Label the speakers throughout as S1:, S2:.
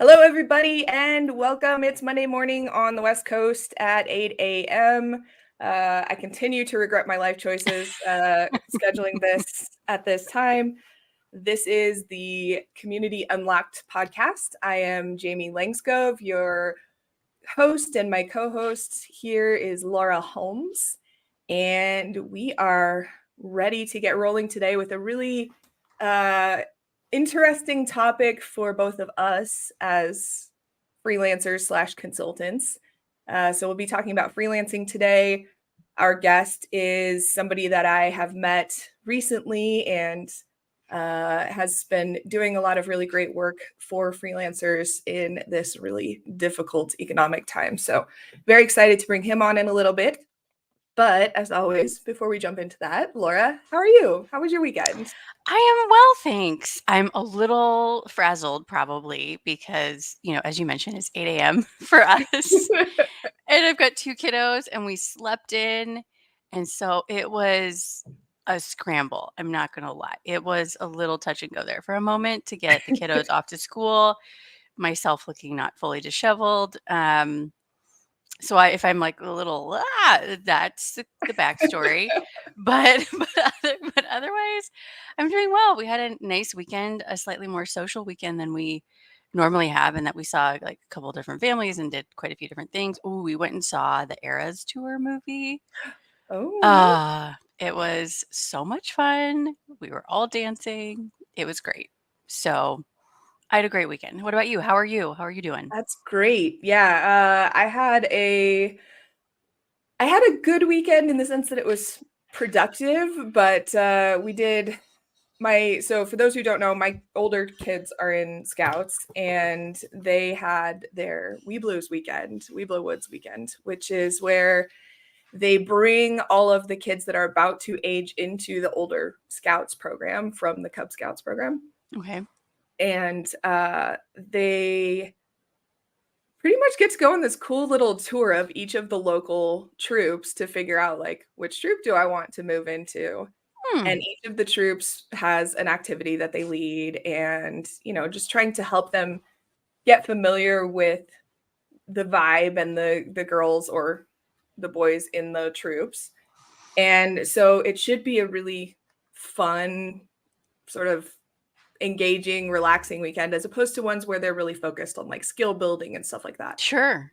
S1: Hello, everybody, and welcome. It's Monday morning on the West Coast at 8 a.m. I continue to regret my life choices scheduling this at this time. This is the Community Unlocked podcast. I am Jamie Langskov, your host, and my co-host here is Laura Holmes. And we are ready to get rolling today with a really interesting topic for both of us as freelancers / consultants. So we'll be talking about freelancing today. Our guest is somebody that I have met recently and has been doing a lot of really great work for freelancers in this really difficult economic time. So very excited to bring him on in a little bit. But as always, before we jump into that, Laura, how are you? How was your weekend?
S2: I am well, thanks. I'm a little frazzled probably because, as you mentioned, it's 8 a.m. for us. And I've got 2 kiddos and we slept in. And so it was a scramble. I'm not going to lie. It was a little touch and go there for a moment to get the kiddos off to school, myself looking not fully disheveled. So if I'm like a little, that's the backstory, but otherwise, I'm doing well. We had a nice weekend, a slightly more social weekend than we normally have, and that we saw like a couple of different families and did quite a few different things. Oh, we went and saw the Eras Tour movie.
S1: Oh,
S2: It was so much fun. We were all dancing. It was great. So I had a great weekend. What about you? How are you? How are you doing?
S1: that's great. Yeah, I had a good weekend in the sense that it was productive, but we did so for those who don't know, my older kids are in Scouts and they had their Weeblos weekend, Weeblo Woods weekend, which is where they bring all of the kids that are about to age into the older Scouts program from the Cub Scouts program.
S2: Okay.
S1: And they pretty much get to go on this cool little tour of each of the local troops to figure out like which troop do I want to move into. And each of the troops has an activity that they lead and, just trying to help them get familiar with the vibe and the girls or the boys in the troops. And so it should be a really fun, sort of engaging, relaxing weekend as opposed to ones where they're really focused on like skill building and stuff like that.
S2: Sure.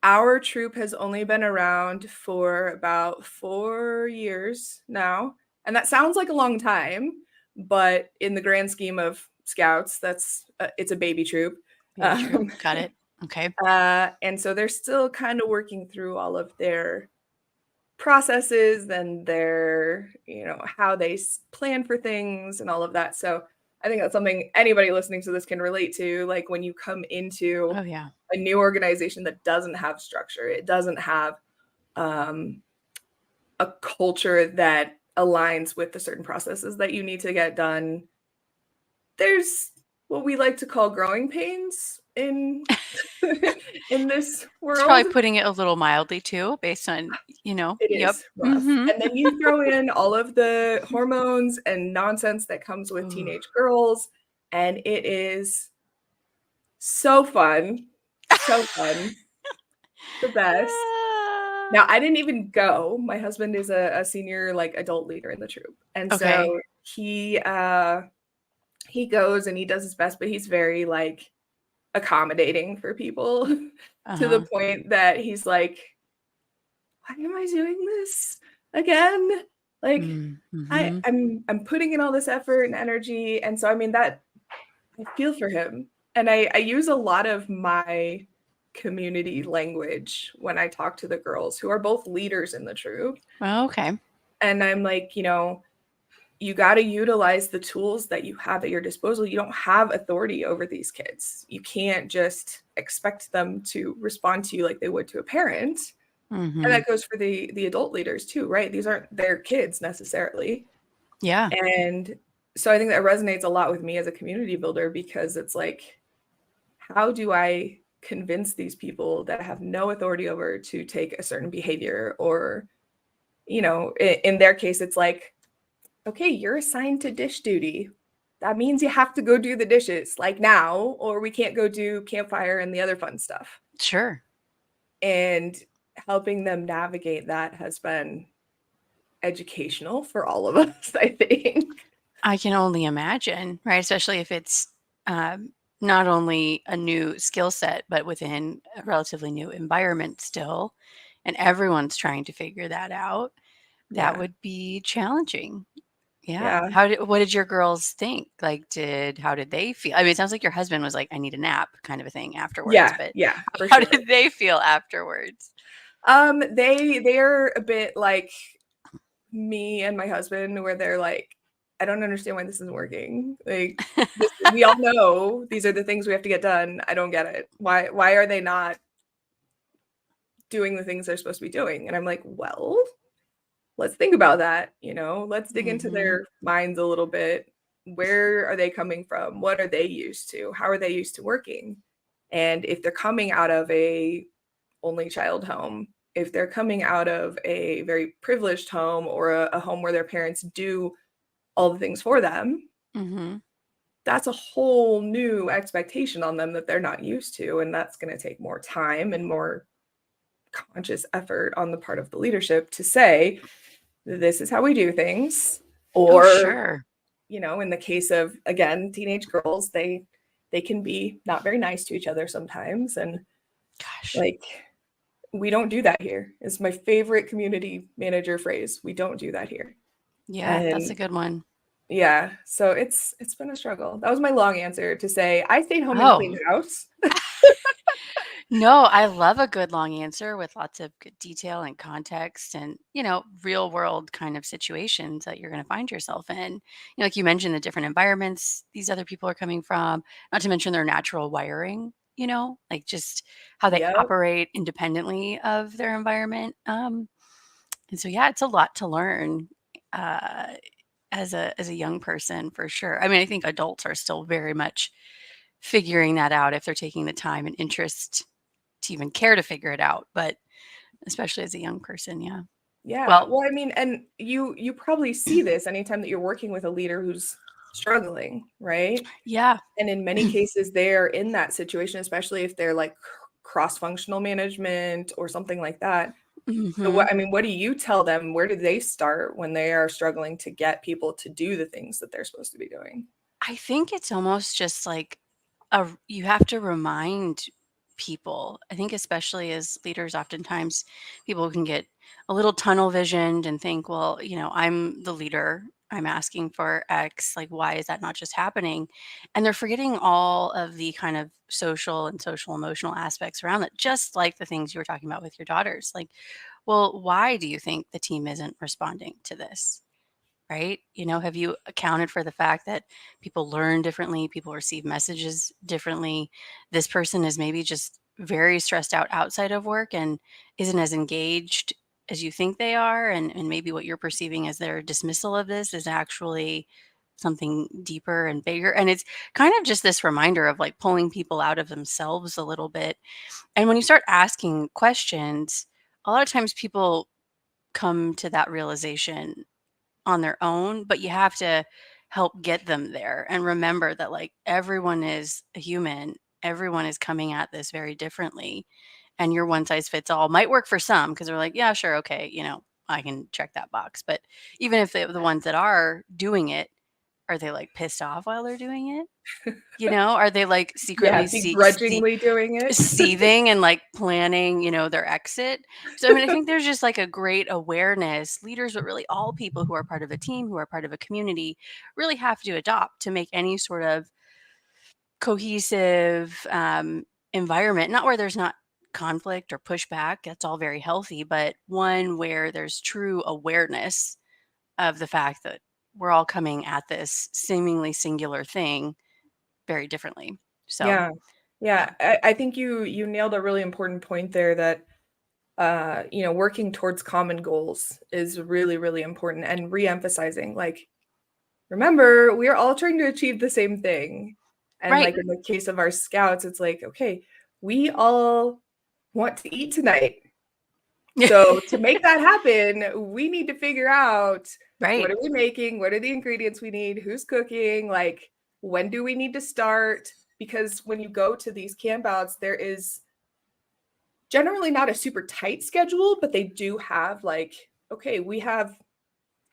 S1: Our troop has only been around for about 4 years now, and that sounds like a long time, but in the grand scheme of Scouts, it's a baby troop.
S2: Got it. Okay.
S1: And so they're still kind of working through all of their processes and their, how they plan for things and all of that. So I think that's something anybody listening to this can relate to. Like when you come into a new organization that doesn't have structure, it doesn't have a culture that aligns with the certain processes that you need to get done. There's what we like to call growing pains in in this world.
S2: It's probably putting it a little mildly too, based on,
S1: It is rough. And then you throw in all of the hormones and nonsense that comes with teenage girls, and it is so fun. So fun. The best. Now, I didn't even go. My husband is a senior, like, adult leader in the troop. And so he goes and he does his best, but he's very, like, accommodating for people to the point that he's like, why am I doing this again? Like, I'm putting in all this effort and energy. And so, I mean, that I feel for him. And I use a lot of my community language when I talk to the girls who are both leaders in the troop.
S2: Oh, okay.
S1: And I'm like, you got to utilize the tools that you have at your disposal. You don't have authority over these kids. You can't just expect them to respond to you like they would to a parent. And that goes for the adult leaders too, right? These aren't their kids necessarily.
S2: Yeah.
S1: And so I think that resonates a lot with me as a community builder because it's like, how do I convince these people that have no authority over to take a certain behavior? Or, in their case, it's like, okay, you're assigned to dish duty. that means you have to go do the dishes like now, or we can't go do campfire and the other fun stuff.
S2: Sure.
S1: And helping them navigate that has been educational for all of us, I think.
S2: I can only imagine, right? Especially if it's not only a new skill set, but within a relatively new environment still, and everyone's trying to figure that out. That
S1: Yeah.
S2: would be challenging. Yeah.
S1: Yeah.
S2: What did your girls think? Like, how did they feel? I mean, it sounds like your husband was like, I need a nap kind of a thing afterwards,
S1: Yeah.
S2: but
S1: Yeah, for
S2: how
S1: sure.
S2: did they feel afterwards?
S1: They're a bit like me and my husband, where they're like, I don't understand why this isn't working. Like, we all know these are the things we have to get done. I don't get it. Why are they not doing the things they're supposed to be doing? And I'm like, well, let's think about that. Let's dig into
S2: Mm-hmm.
S1: their minds a little bit. Where are they coming from? What are they used to? How are they used to working? And if they're coming out of a only child home, if they're coming out of a very privileged home, or a home where their parents do all the things for them,
S2: Mm-hmm.
S1: that's a whole new expectation on them that they're not used to. And that's going to take more time and more conscious effort on the part of the leadership to say, this is how we do things.
S2: Oh,
S1: Or,
S2: sure.
S1: in the case of, again, teenage girls, they can be not very nice to each other sometimes. And
S2: Gosh.
S1: like, we don't do that here is my favorite community manager phrase. We don't do that here.
S2: Yeah, that's a
S1: And
S2: good one.
S1: yeah, so it's been a struggle. That was my long answer to say I stayed home and
S2: Oh,
S1: cleaned the house.
S2: no, I love a good long answer with lots of good detail and context and, real world kind of situations that you're going to find yourself in. Like you mentioned, the different environments these other people are coming from, not to mention their natural wiring, like just how they
S1: Yep.
S2: operate independently of their environment. And so, yeah, it's a lot to learn uh, as a young person for sure. I mean, I think adults are still very much figuring that out if they're taking the time and interest to even care to figure it out, but especially as a young person, yeah.
S1: Yeah.
S2: Well,
S1: Well, I mean, and you probably see this anytime that you're working with a leader who's struggling, right?
S2: yeah.
S1: And in many cases, they're in that situation, especially if they're like cross-functional management or something like that. So
S2: Mhm.
S1: what do you tell them? Where do they start when they are struggling to get people to do the things that they're supposed to be doing?
S2: I think it's almost just like you have to remind people. I think especially as leaders, oftentimes people can get a little tunnel visioned and think, well, I'm the leader. I'm asking for X. Like, why is that not just happening? And they're forgetting all of the kind of social and social emotional aspects around it, just like the things you were talking about with your daughters. Like, well, why do you think the team isn't responding to this? Right? Have you accounted for the fact that people learn differently, people receive messages differently? This person is maybe just very stressed out outside of work and isn't as engaged as you think they are. And maybe what you're perceiving as their dismissal of this is actually something deeper and bigger. And it's kind of just this reminder of like pulling people out of themselves a little bit. And when you start asking questions, a lot of times people come to that realization on their own, but you have to help get them there and remember that like everyone is a human. Everyone is coming at this very differently. And your one size fits all might work for some because they're like, yeah, sure, okay, I can check that box. But even if the ones that are doing it, are they like pissed off while they're doing it? Are they like
S1: Yeah,
S2: secretly
S1: begrudgingly doing it.
S2: seething and like planning, their exit? So, I mean, I think there's just like a great awareness, leaders, but really all people who are part of a team, who are part of a community, really have to adopt to make any sort of cohesive environment, not where there's not conflict or pushback. That's all very healthy, but one where there's true awareness of the fact that we're all coming at this seemingly singular thing very differently. So,
S1: Yeah.
S2: yeah.
S1: Yeah. I think you nailed a really important point there, that working towards common goals is really, really important, and re-emphasizing, like, remember, we are all trying to achieve the same thing. And
S2: Right.
S1: like in the case of our scouts, it's like, okay, we all want to eat tonight. So to make that happen, we need to figure out, what
S2: Right.
S1: are we making? What are the ingredients we need? Who's cooking? Like, when do we need to start? Because when you go to these campouts, there is generally not a super tight schedule, but they do have like, okay, we have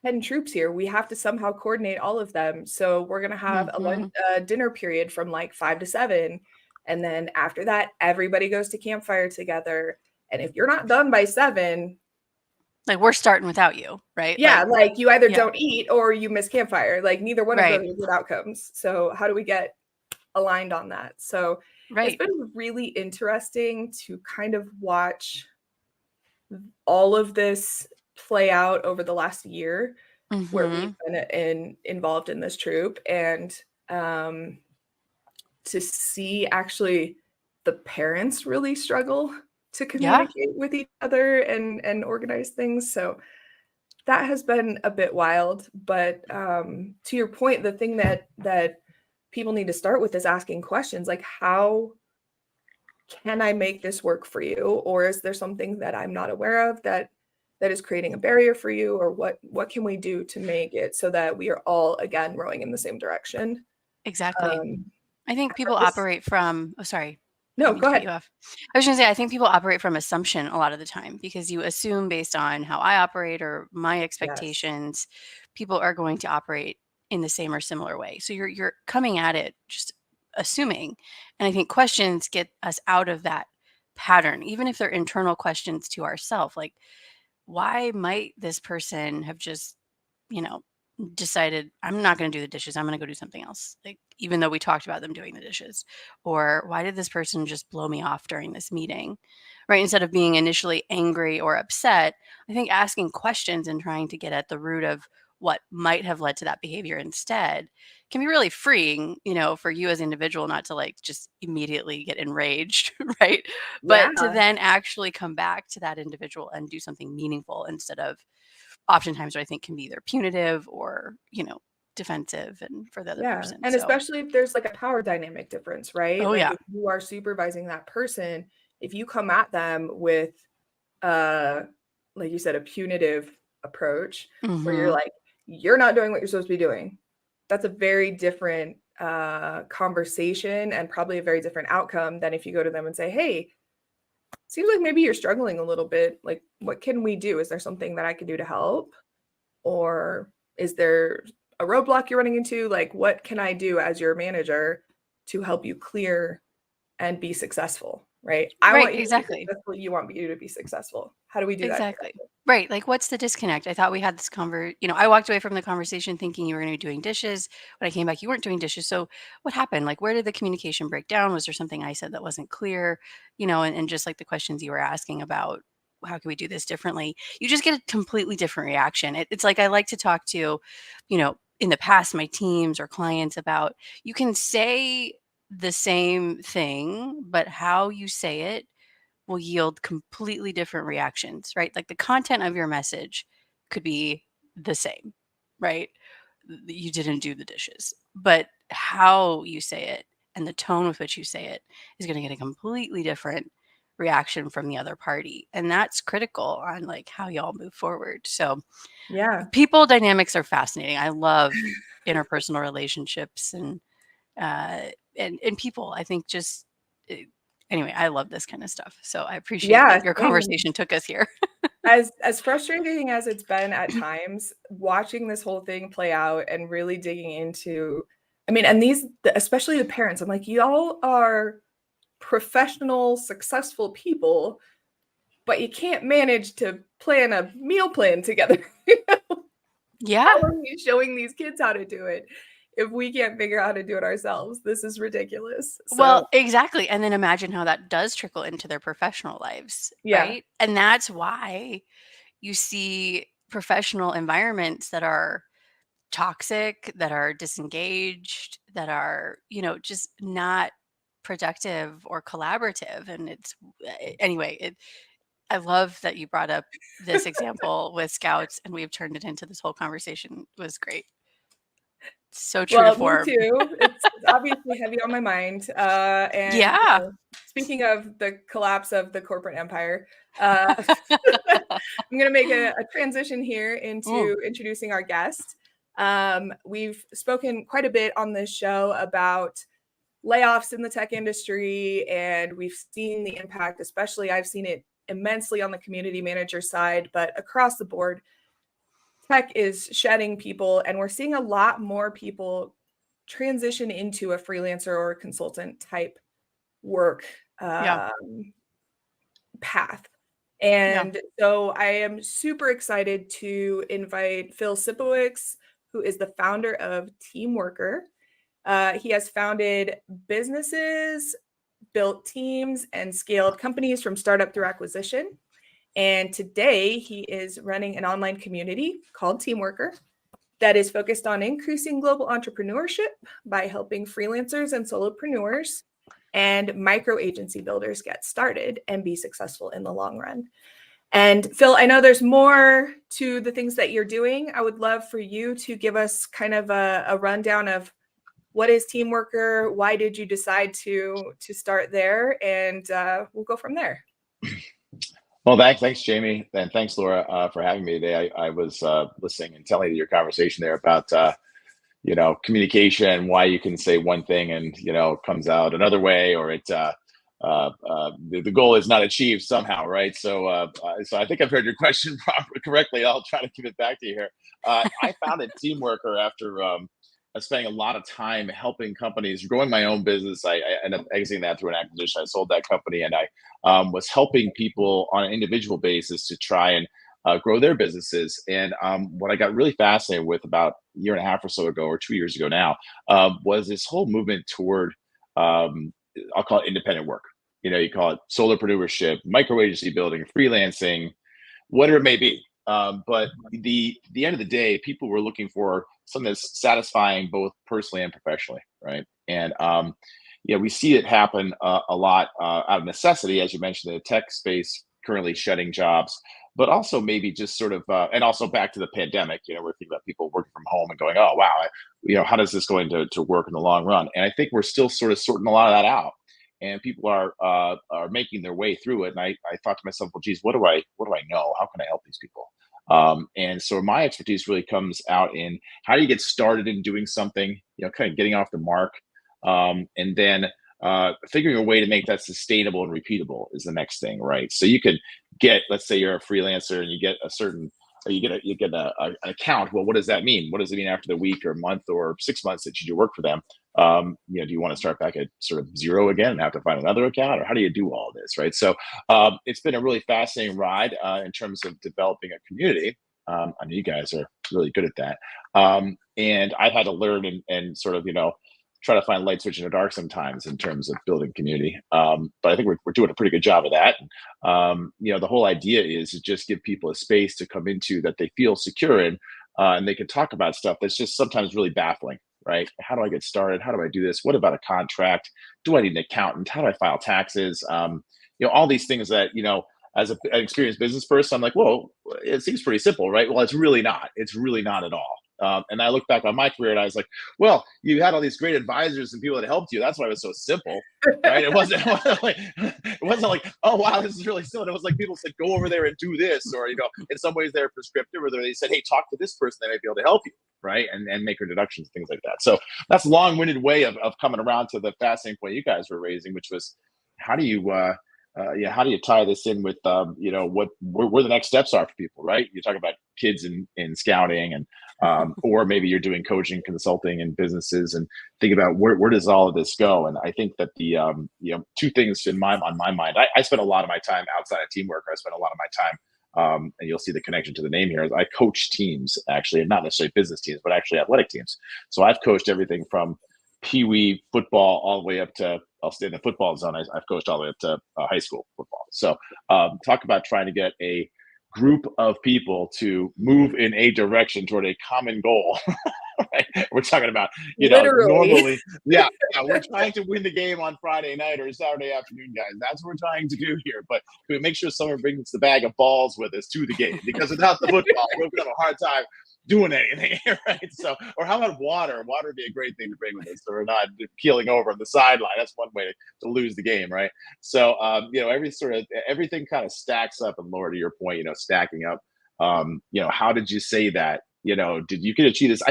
S1: 10 troops here. We have to somehow coordinate all of them. So we're going to have a dinner period from like 5 to 7. And then after that, everybody goes to campfire together. And if you're not done by 7,
S2: like we're starting without you, right?
S1: yeah, like you either
S2: yeah.
S1: don't eat or you miss campfire. Like neither one of
S2: Right.
S1: those are good outcomes. So how do we get aligned on that? So it's
S2: Right.
S1: been really interesting to kind of watch all of this play out over the last year where we've been involved in this troop, and to see actually the parents really struggle to communicate with each other and organize things. So that has been a bit wild. But to your point, the thing that people need to start with is asking questions like, how can I make this work for you? Or is there something that I'm not aware of that is creating a barrier for you? Or what can we do to make it so that we are all, again, rowing in the same direction?
S2: Exactly. I think people operate from, sorry.
S1: No, go ahead.
S2: You off. I was going to say, I think people operate from assumption a lot of the time, because you assume based on how I operate or my expectations, people are going to operate in the same or similar way. So you're coming at it just assuming. And I think questions get us out of that pattern, even if they're internal questions to ourselves. Like, why might this person have just, decided I'm not going to do the dishes. I'm going to go do something else. Like, even though we talked about them doing the dishes. Or why did this person just blow me off during this meeting? Right? Instead of being initially angry or upset, I think asking questions and trying to get at the root of what might have led to that behavior instead can be really freeing, for you as an individual, not to like just immediately get enraged, right? But to then actually come back to that individual and do something meaningful instead of oftentimes what I think can be either punitive or, defensive and for the other person.
S1: And especially if there's like a power dynamic difference, right?
S2: Oh,
S1: like if you are supervising that person, if you come at them with like you said, a punitive approach where you're like, you're not doing what you're supposed to be doing, that's a very different conversation and probably a very different outcome than if you go to them and say, hey, seems like maybe you're struggling a little bit. Like, what can we do? Is there something that I can do to help? Or is there a roadblock you're running into? Like, what can I do as your manager to help you clear and be successful? Right. I want you to be successful. You want me to be successful. How do we do that?
S2: Exactly. Right. Like, what's the disconnect? I thought we had this I walked away from the conversation thinking you were going to be doing dishes. When I came back, you weren't doing dishes. So what happened? Like, where did the communication break down? Was there something I said that wasn't clear? And just like the questions you were asking about, how can we do this differently? You just get a completely different reaction. It's like, I like to talk to, in the past, my teams or clients about, you can say the same thing, but how you say it will yield completely different reactions, right? Like the content of your message could be the same, right? You didn't do the dishes, but how you say it and the tone with which you say it is going to get a completely different reaction from the other party. And that's critical on like how y'all move forward. So people dynamics are fascinating. I love interpersonal relationships and people. I think just anyway, I love this kind of stuff. So I appreciate that your conversation took us here.
S1: As frustrating as it's been at times, watching this whole thing play out and really digging into, and especially the parents, I'm like, y'all are professional, successful people, but you can't manage to plan a meal plan together.
S2: Yeah.
S1: How are we showing these kids how to do it if we can't figure out how to do it ourselves? This is ridiculous.
S2: Well, exactly. And then imagine how that does trickle into their professional lives, right? And that's why you see professional environments that are toxic, that are disengaged, that are, just not productive or collaborative. And I love that you brought up this example with scouts and we've turned it into this whole conversation. It was great. So true to form.
S1: Me too. It's obviously heavy on my mind. Speaking of the collapse of the corporate empire, I'm going to make a transition here into introducing our guest. We've spoken quite a bit on this show about layoffs in the tech industry, and we've seen the impact, especially I've seen it immensely on the community manager side, but across the board, tech is shedding people, and we're seeing a lot more people transition into a freelancer or a consultant type work
S2: Yeah.
S1: path.
S2: Yeah.
S1: And so I am super excited to invite Phil Sipowicz, who is the founder of Teamwrkr. He has founded businesses, built teams, and scaled companies from startup through acquisition. And today he is running an online community called Teamwrkr that is focused on increasing global entrepreneurship by helping freelancers and solopreneurs and micro agency builders get started and be successful in the long run. And Phil, I know there's more to the things that you're doing. I would love for you to give us kind of a rundown of what is Teamwrkr, why did you decide to start there, and we'll go from there.
S3: Well, thanks, Jamie, and thanks, Laura, for having me today. I was listening and telling you your conversation there about communication, why you can say one thing and it comes out another way, or the goal is not achieved somehow, right? So I think I've heard your question correctly. I'll try to give it back to you here. I founded Teamwrkr after spending a lot of time helping companies, growing my own business. I ended up exiting that through an acquisition. I sold that company, and I was helping people on an individual basis to try and grow their businesses. And what I got really fascinated with about a year and a half or so ago, or 2 years ago now, was this whole movement toward, I'll call it independent work. You call it solopreneurship, micro agency building, freelancing, whatever it may be. But the end of the day, people were looking for something that's satisfying both personally and professionally, right? And we see it happen a lot out of necessity, as you mentioned, the tech space currently shedding jobs, but also maybe just sort of, and also back to the pandemic. We're thinking about people working from home and going, oh wow, how does this going to work in the long run? And I think we're still sort of sorting a lot of that out, and people are making their way through it. And I thought to myself, well, geez, what do I know? How can I help these people? And so my expertise really comes out in how do you get started in doing something, kind of getting off the mark, and then figuring a way to make that sustainable and repeatable is the next thing, right? So you could get, let's say you're a freelancer and you get a certain, or you get an account. Well, what does that mean? What does it mean after the week or month or 6 months that you do work for them? Do you want to start back at sort of zero again and have to find another account, or how do you do all this, right? So it's been a really fascinating ride in terms of developing a community. I know you guys are really good at that, and I've had to learn and sort of try to find light switch in the dark sometimes in terms of building community. But I think we're doing a pretty good job of that. The whole idea is to just give people a space to come into that they feel secure in, and they can talk about stuff that's just sometimes really baffling, right? How do I get started? How do I do this? What about a contract? Do I need an accountant? How do I file taxes? All these things that, as an experienced business person, I'm like, whoa, it seems pretty simple, right? Well, it's really not. It's really not at all. And I look back on my career and I was like, well, you had all these great advisors and people that helped you. That's why it was so simple, right? It wasn't like, oh, wow, this is really simple. It was like people said, go over there and do this, or, in some ways they're prescriptive, or they said, hey, talk to this person. They might be able to help you, right? And make deductions, things like that. So that's a long-winded way of coming around to the fascinating point you guys were raising, which was how do you tie this in with where the next steps are for people, right? You talk about kids in scouting, and or maybe you're doing coaching, consulting in businesses, and think about where does all of this go? And I think that the two things on my mind. I spend a lot of my time outside of Teamwrkr. I spend a lot of my time, and you'll see the connection to the name here. I coach teams, actually, and not necessarily business teams, but actually athletic teams. So I've coached everything from Pee-wee football all the way up to, I'll stay in the football zone, I've coached all the way up to high school football. So talk about trying to get a group of people to move in a direction toward a common goal. Right? We're talking about,
S1: Literally.
S3: normally, we're trying to win the game on Friday night or Saturday afternoon, guys. That's what we're trying to do here. But we make sure someone brings the bag of balls with us to the game, because without the football, we're going to have a hard time doing anything, right? So, or how about water? Water would be a great thing to bring with us, so we're not keeling over on the sideline. That's one way to lose the game, right? So, everything kind of stacks up. And Laura, to your point, stacking up. How did you say that? did you could achieve this?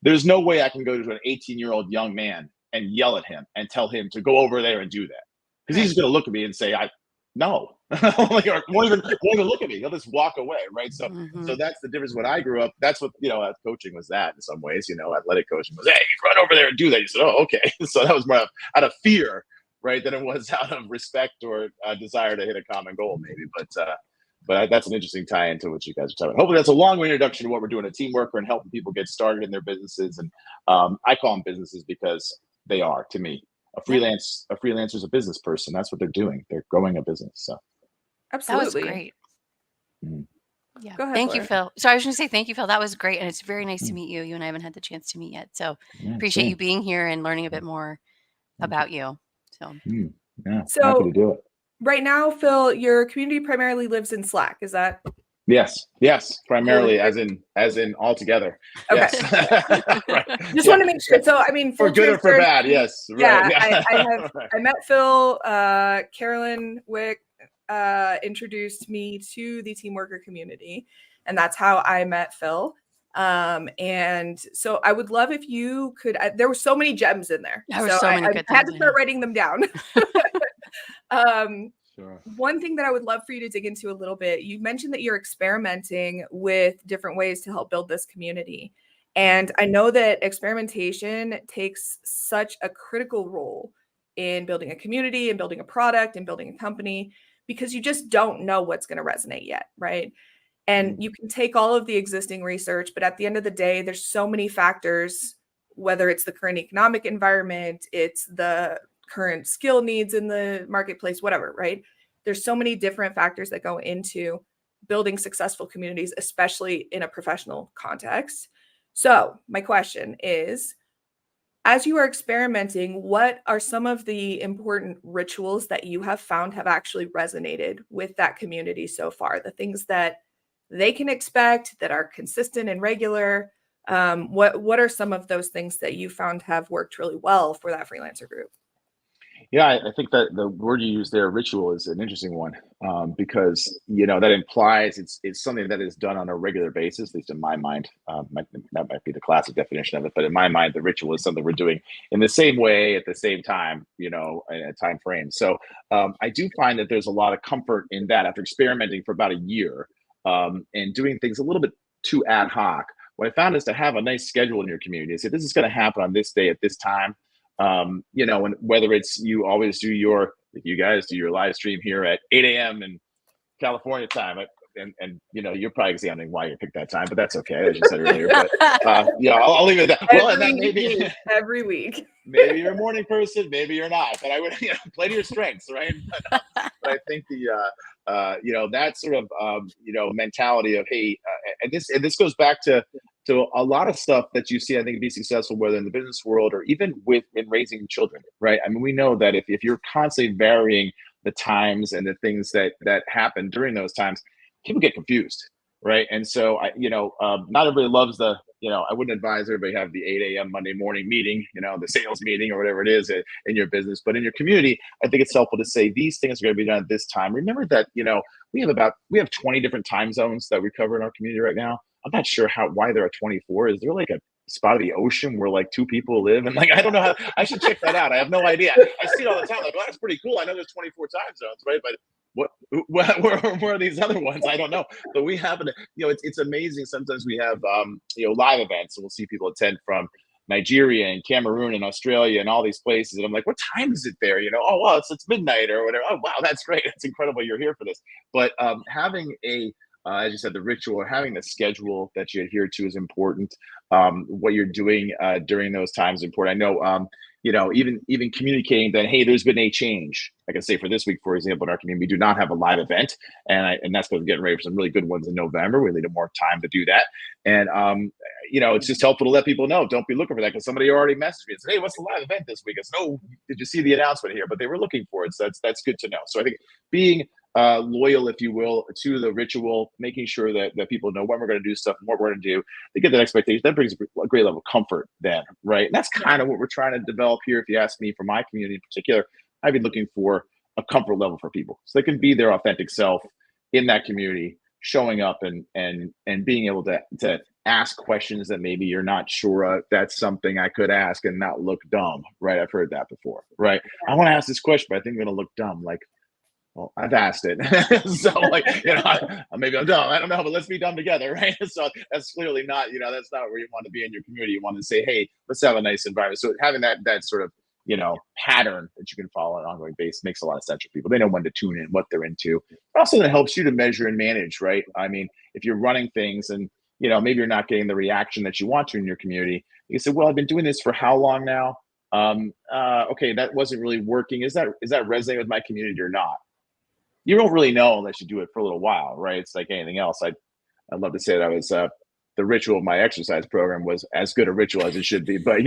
S3: There's no way I can go to an 18-year-old young man and yell at him and tell him to go over there and do that. Because he's just going to look at me and say, no, like, or won't even look at me. He'll just walk away, right? So that's the difference. When I grew up, that's what, coaching was that in some ways, athletic coaching was, hey, run over there and do that. You said, oh, okay. So that was more out of fear, right, than it was out of respect or desire to hit a common goal, maybe. But that's an interesting tie into what you guys are talking about. Hopefully that's a long introduction to what we're doing at Teamwrkr and helping people get started in their businesses. And I call them businesses because they are, to me. A freelancer is a business person. That's what they're doing. They're growing a business. So
S1: absolutely.
S2: That was great.
S1: Yeah. Go ahead,
S2: Thank you,
S1: Laura.
S2: Phil. So I was going to say thank you, Phil. That was great. And it's very nice to meet you. You and I haven't had the chance to meet yet. So appreciate you being here and learning a bit more about you. So
S3: happy to do it.
S1: Right now, Phil, your community primarily lives in Slack. Is that?
S3: Yes, primarily as in all together.
S1: Okay.
S3: Yes. Right.
S1: Just want to make sure. So, I mean,
S3: for good or for bad, yes.
S1: Yeah,
S3: right.
S1: I met Phil. Carolyn Wick introduced me to the Teamwrkr community, and that's how I met Phil. And so I would love if you could. There were so many gems in there.
S2: There were so many good things.
S1: I had to start writing them down.
S3: Sure.
S1: One thing that I would love for you to dig into a little bit, you mentioned that you're experimenting with different ways to help build this community. And I know that experimentation takes such a critical role in building a community and building a product and building a company, because you just don't know what's going to resonate yet, right? And you can take all of the existing research, but at the end of the day, there's so many factors, whether it's the current economic environment, it's the current skill needs in the marketplace, whatever, right? There's so many different factors that go into building successful communities, especially in a professional context. So my question is, as you are experimenting, what are some of the important rituals that you have found have actually resonated with that community so far? The things that they can expect, that are consistent and regular. What are some of those things that you found have worked really well for that freelancer group?
S3: Yeah, I think that the word you use there, ritual, is an interesting one, because that implies it's something that is done on a regular basis. At least in my mind, that might be the classic definition of it. But in my mind, the ritual is something we're doing in the same way at the same time, in a time frame. So I do find that there's a lot of comfort in that after experimenting for about a year and doing things a little bit too ad hoc. What I found is to have a nice schedule in your community. Say, this is going to happen on this day at this time. And whether it's you always do you guys do your live stream here at 8 a.m. in California time, and you're probably examining why you picked that time, but that's okay, as you said earlier. But I'll leave it at that. Well, and then maybe
S1: every week.
S3: Maybe you're a morning person, maybe you're not. But I would play to your strengths, right? But I think that sort of mentality of and this goes back to a lot of stuff that you see, I think, be successful, whether in the business world or even in raising children, right? I mean, we know that if you're constantly varying the times and the things that happen during those times, people get confused, right? And so, not everybody loves I wouldn't advise everybody have the 8 a.m. Monday morning meeting, the sales meeting or whatever it is in your business. But in your community, I think it's helpful to say these things are going to be done at this time. Remember that, we have 20 different time zones that we cover in our community right now. I'm not sure why there are 24. Is there like a spot of the ocean where like two people live? And I don't know how. I should check that out. I have no idea. I see it all the time. Like, well, that's pretty cool. I know there's 24 time zones, right? But where are these other ones? I don't know. But we happen to, it's amazing. Sometimes we have, live events, and we'll see people attend from Nigeria and Cameroon and Australia and all these places. And I'm like, what time is it there? Oh, well, it's midnight or whatever. Oh, wow, that's great. It's incredible you're here for this. But having as you said, the ritual or having the schedule that you adhere to is important. What you're doing during those times is important. I know, even communicating that, hey, there's been a change. Like I say, for this week, for example, in our community, we do not have a live event, and that's because we're getting ready for some really good ones in November. We need more time to do that, and it's just helpful to let people know. Don't be looking for that, because somebody already messaged me and said, hey, what's the live event this week? I said, no, did you see the announcement here? But they were looking for it, so that's good to know. So I think being loyal, if you will, to the ritual, making sure that people know when we're going to do stuff and what we're going to do. They get that expectation. That brings a great level of comfort then, right? And that's kind of what we're trying to develop here. If you ask me, for my community in particular, I've been looking for a comfort level for people so they can be their authentic self in that community, showing up and being able to ask questions that maybe you're not sure of. That's something I could ask and not look dumb, right? I've heard that before, right? I want to ask this question, but I think I'm going to look dumb. Like, well, I've asked it. So like, maybe I'm dumb. I don't know, but let's be dumb together, right? So that's clearly not, that's not where you want to be in your community. You want to say, hey, let's have a nice environment. So having that sort of, pattern that you can follow on an ongoing basis makes a lot of sense for people. They know when to tune in, what they're into. Also, that helps you to measure and manage, right? I mean, if you're running things and, maybe you're not getting the reaction that you want to in your community, you say, well, I've been doing this for how long now? Okay, that wasn't really working. Is that resonating with my community or not? You don't really know unless you do it for a little while, right? It's like anything else. I'd love to say that I was the ritual of my exercise program was as good a ritual as it should be, but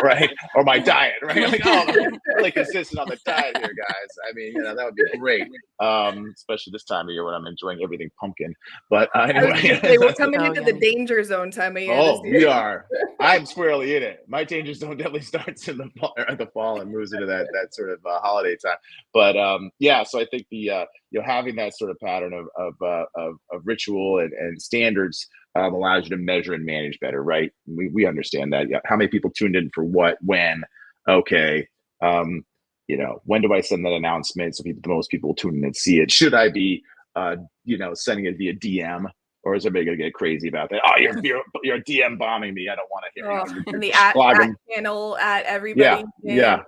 S3: right? Or my diet, right? Like, oh, I'm really consistent on the diet here, guys. I mean, that would be great, especially this time of year when I'm enjoying everything pumpkin. But anyway,
S1: we're coming into the danger zone time of year.
S3: Oh, we are. I'm squarely in it. My danger zone definitely starts in the fall and moves into that sort of holiday time. But so I think the having that sort of pattern of ritual and standards allows you to measure and manage better, right? We understand that. Yeah. How many people tuned in for what, when? Okay. When do I send that announcement so most people tune in and see it? Should I be sending it via DM? Or is everybody gonna get crazy about that? Oh, you're DM bombing me. I don't want to hear you.
S1: And the at channel at everybody.
S3: Yeah.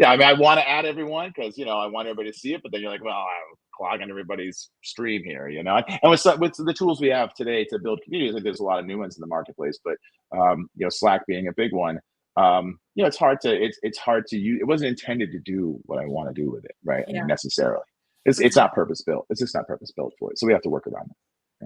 S3: I mean, I want to add everyone because I want everybody to see it, but then you're like, well, I'm clogging everybody's stream here, And with the tools we have today to build communities, I think there's a lot of new ones in the marketplace, but Slack being a big one. It's hard to use. It wasn't intended to do what I want to do with it, right? I mean, necessarily. It's not purpose built. It's just not purpose built for it. So we have to work around it.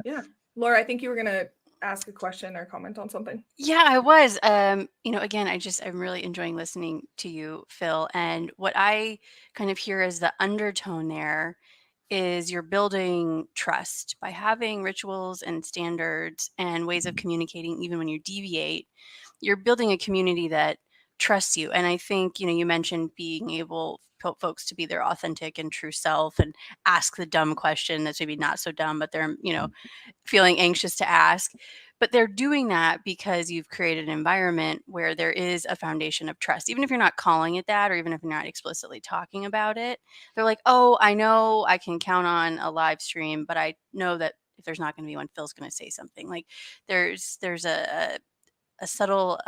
S1: Yeah. Laura, I think you were going to ask a question or comment on something.
S2: Yeah, I was. Again, I'm really enjoying listening to you, Phil. And what I kind of hear as the undertone there is you're building trust by having rituals and standards and ways of communicating, even when you deviate. You're building a community that trusts you. And I think, you mentioned being able for folks to be their authentic and true self and ask the dumb question that's maybe not so dumb, but they're, feeling anxious to ask. But they're doing that because you've created an environment where there is a foundation of trust. Even if you're not calling it that, or even if you're not explicitly talking about it, they're like, oh, I know I can count on a live stream, but I know that if there's not going to be one, Phil's going to say something. Like there's a subtle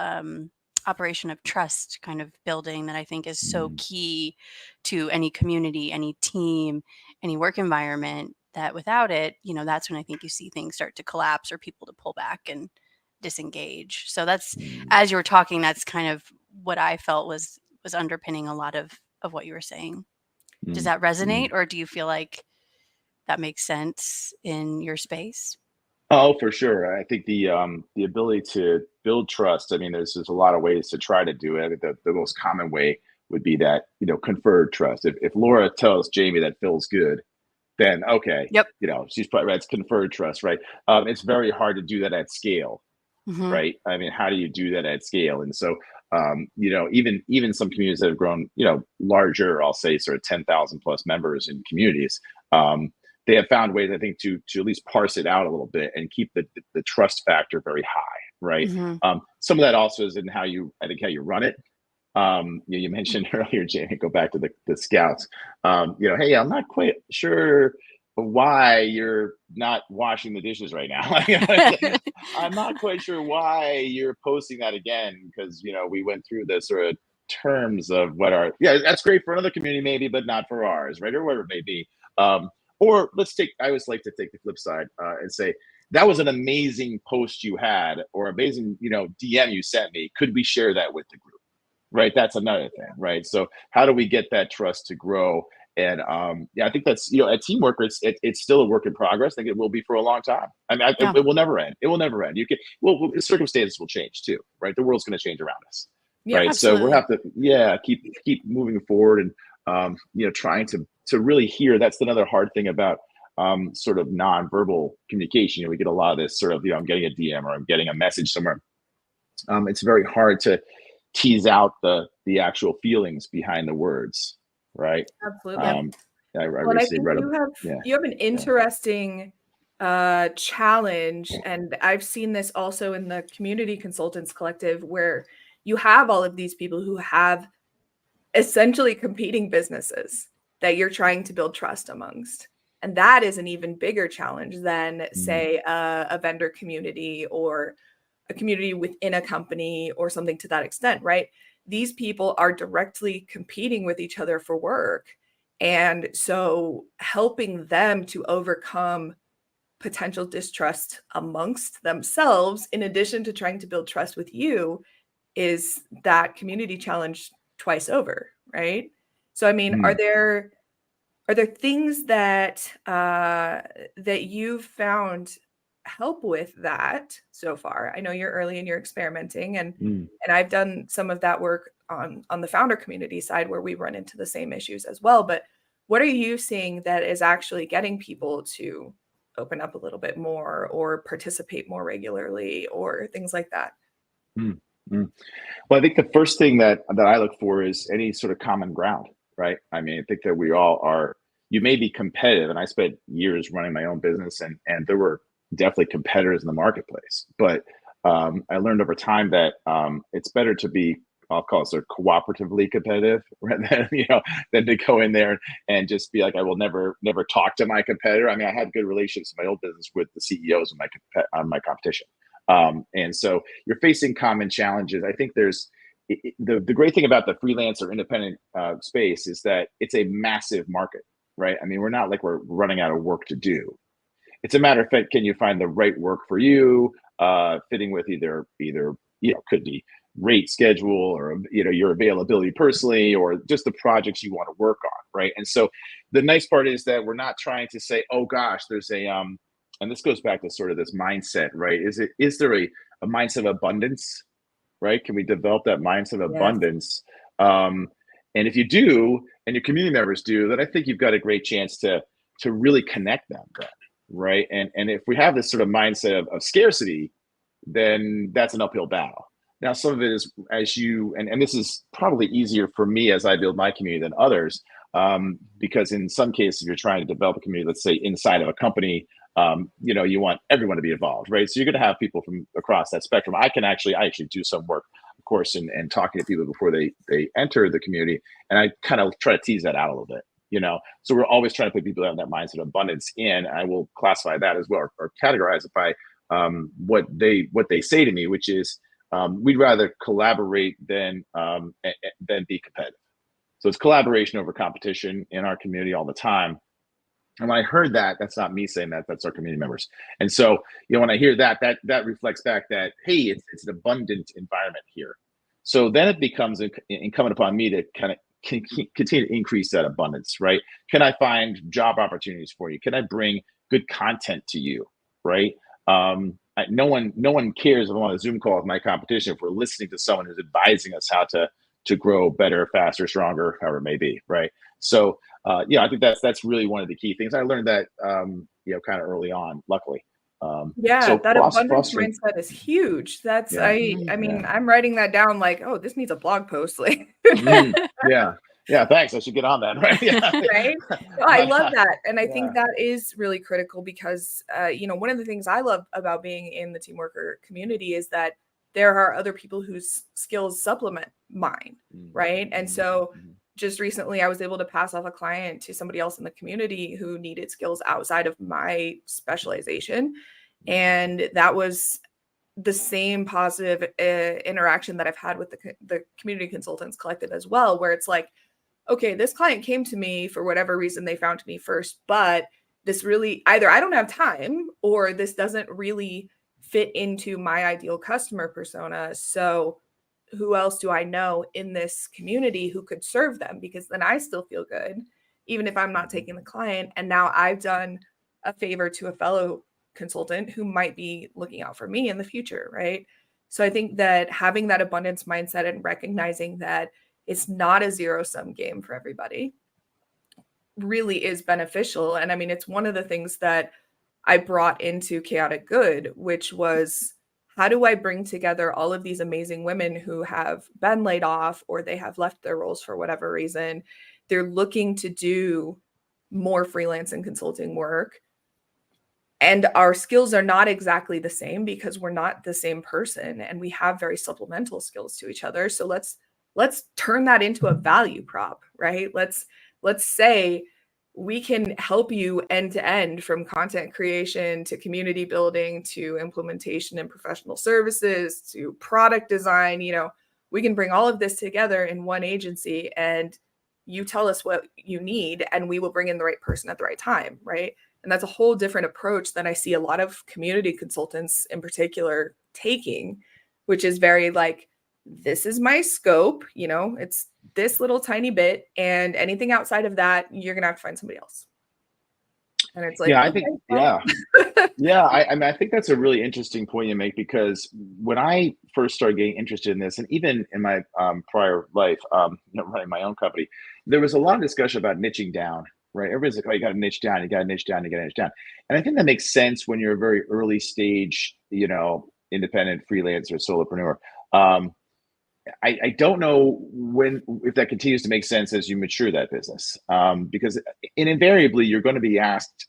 S2: operation of trust kind of building that I think is so key to any community, any team, any work environment, that without it, that's when I think you see things start to collapse or people to pull back and disengage. So that's, as you were talking, that's kind of what I felt was underpinning a lot of what you were saying. Does that resonate, or do you feel like that makes sense in your space?
S3: Oh, for sure. I think the ability to build trust. I mean, there's a lot of ways to try to do it. I think the most common way would be that conferred trust. If Laura tells Jamie that Phil's good, then okay,
S2: yep,
S3: she's probably right. It's conferred trust, right? It's very hard to do that at scale, right? I mean, how do you do that at scale? And so, even some communities that have grown, larger, I'll say, sort of 10,000 plus members in communities. They have found ways, I think, to at least parse it out a little bit and keep the trust factor very high, right? Some of that also is in how you run it. You mentioned earlier, Jamie, go back to the scouts. Hey, I'm not quite sure why you're not washing the dishes right now. I'm not quite sure why you're posting that again, because we went through the sort of terms of what that's great for another community maybe, but not for ours, right? Or whatever it may be. Or I always like to take the flip side and say, that was an amazing post you had, or amazing, DM you sent me. Could we share that with the group? Right. That's another thing. Right. So how do we get that trust to grow? And I think that's, at Teamwrkr, it's still a work in progress. I think it will be for a long time. I mean, it will never end. It will never end. Circumstances will change too, right? The world's going to change around us.
S2: Yeah,
S3: right.
S2: Absolutely.
S3: So we'll have to, keep moving forward and, trying to really hear. That's another hard thing about sort of nonverbal communication. We get a lot of this sort of, I'm getting a DM or I'm getting a message somewhere. It's very hard to tease out the actual feelings behind the words, right?
S1: Absolutely.
S3: I
S1: think you have an interesting challenge, and I've seen this also in the Community Consultants Collective, where you have all of these people who have essentially competing businesses that you're trying to build trust amongst. And that is an even bigger challenge than, say, a vendor community or a community within a company or something to that extent, right? These people are directly competing with each other for work. And so helping them to overcome potential distrust amongst themselves, in addition to trying to build trust with you, is that community challenge twice over, right? So, I mean, are there things that that you've found help with that so far? I know you're early and you're experimenting, and I've done some of that work on the founder community side where we run into the same issues as well. But what are you seeing that is actually getting people to open up a little bit more or participate more regularly or things like that?
S3: Mm, mm. Well, I think the first thing that I look for is any sort of common ground, right? I mean, I think that we all are. You may be competitive, and I spent years running my own business, and there were definitely competitors in the marketplace. But I learned over time that it's better to be, I'll call it, sort of cooperatively competitive, rather than than to go in there and just be like, I will never talk to my competitor. I mean, I had good relationships in my old business with the CEOs of my competition. And so you're facing common challenges. I think there's the great thing about the freelance or independent space is that it's a massive market, right? I mean, we're not like we're running out of work to do. It's a matter of fact, can you find the right work for you, fitting with either could be rate, schedule, or your availability personally, or just the projects you want to work on, right? And so the nice part is that we're not trying to say, oh gosh, there's a and this goes back to sort of this mindset, right? Is there a mindset of abundance, right? Can we develop that mindset of
S1: Yes.
S3: abundance? And if you do, and your community members do, then I think you've got a great chance to really connect them, then, right? And if we have this sort of mindset of scarcity, then that's an uphill battle. Now, some of it is as you, and this is probably easier for me as I build my community than others, because in some cases, if you're trying to develop a community, let's say inside of a company, you want everyone to be involved, right? So you're going to have people from across that spectrum. I actually do some work, of course, and talking to people before they enter the community, and I kind of try to tease that out a little bit. So we're always trying to put people in that mindset of abundance in. I will classify that as well, or categorize it by what they say to me, which is we'd rather collaborate than be competitive. So it's collaboration over competition in our community all the time. And when I heard that, that's not me saying that, that's our community members. And so, when I hear that reflects back that, hey, it's an abundant environment here. So then it becomes incumbent upon me to kind of continue to increase that abundance, right? Can I find job opportunities for you? Can I bring good content to you, right? No one cares if I'm on a Zoom call with my competition if we're listening to someone who's advising us how to grow better, faster, stronger, however it may be, right? So I think that's really one of the key things. I learned that kind of early on, luckily.
S1: Yeah, that abundance
S3: fostering,
S1: mindset is huge. That's
S3: yeah,
S1: I mean, I'm writing that down like, oh, this needs a blog post, like.
S3: Yeah, thanks. I should get on that, right? Yeah.
S1: Right? No, I love that. And I
S3: Yeah.
S1: think that is really critical because, one of the things I love about being in the Teamwrkr community is that there are other people whose skills supplement mine, right? And so just recently, I was able to pass off a client to somebody else in the community who needed skills outside of my specialization. And that was the same positive interaction that I've had with the Community Consultants Collective as well, where it's like, okay, this client came to me for whatever reason they found me first, but this really either I don't have time or this doesn't really fit into my ideal customer persona. So who else do I know in this community who could serve them? Because then I still feel good, even if I'm not taking the client. And now I've done a favor to a fellow consultant who might be looking out for me in the future, right? So I think that having that abundance mindset and recognizing that it's not a zero-sum game for everybody really is beneficial. And I mean, it's one of the things that I brought into Chaotic Good, which was how do I bring together all of these amazing women who have been laid off or they have left their roles for whatever reason. They're looking to do more freelance and consulting work. And our skills are not exactly the same because we're not the same person and we have very supplemental skills to each other. So let's turn that into a value prop, right? Let's say we can help you end to end, from content creation to community building to implementation and professional services to product design. We can bring all of this together in one agency, and you tell us what you need and we will bring in the right person at the right time, right? And that's a whole different approach that I see a lot of community consultants in particular taking, which is very like, this is my scope, it's this little tiny bit, and anything outside of that, you're going to have to find somebody else. And it's like,
S3: yeah, I
S1: okay,
S3: think,
S1: well.
S3: yeah. I mean, I think that's a really interesting point you make, because when I first started getting interested in this, and even in my prior life, running my own company, there was a lot of discussion about niching down, right? Everybody's like, oh, you got to niche down, you got to niche down, you got to niche down. And I think that makes sense when you're a very early stage, independent freelancer, solopreneur. I don't know if that continues to make sense as you mature that business, because invariably you're going to be asked,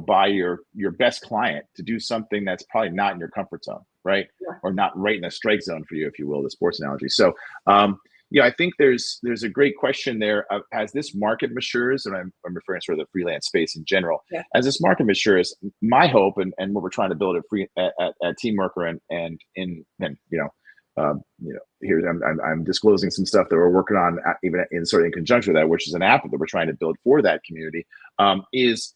S3: by your best client to do something that's probably not in your comfort zone, right?
S1: Yeah.
S3: Or not right in the strike zone for you, if you will, the sports analogy. So, I think there's a great question there of, as this market matures, and I'm referring to sort of the freelance space in general.
S1: Yeah.
S3: As this market matures, my hope and what we're trying to build at Teamwrkr and here I'm disclosing some stuff that we're working on, even in conjunction with that, which is an app that we're trying to build for that community. Is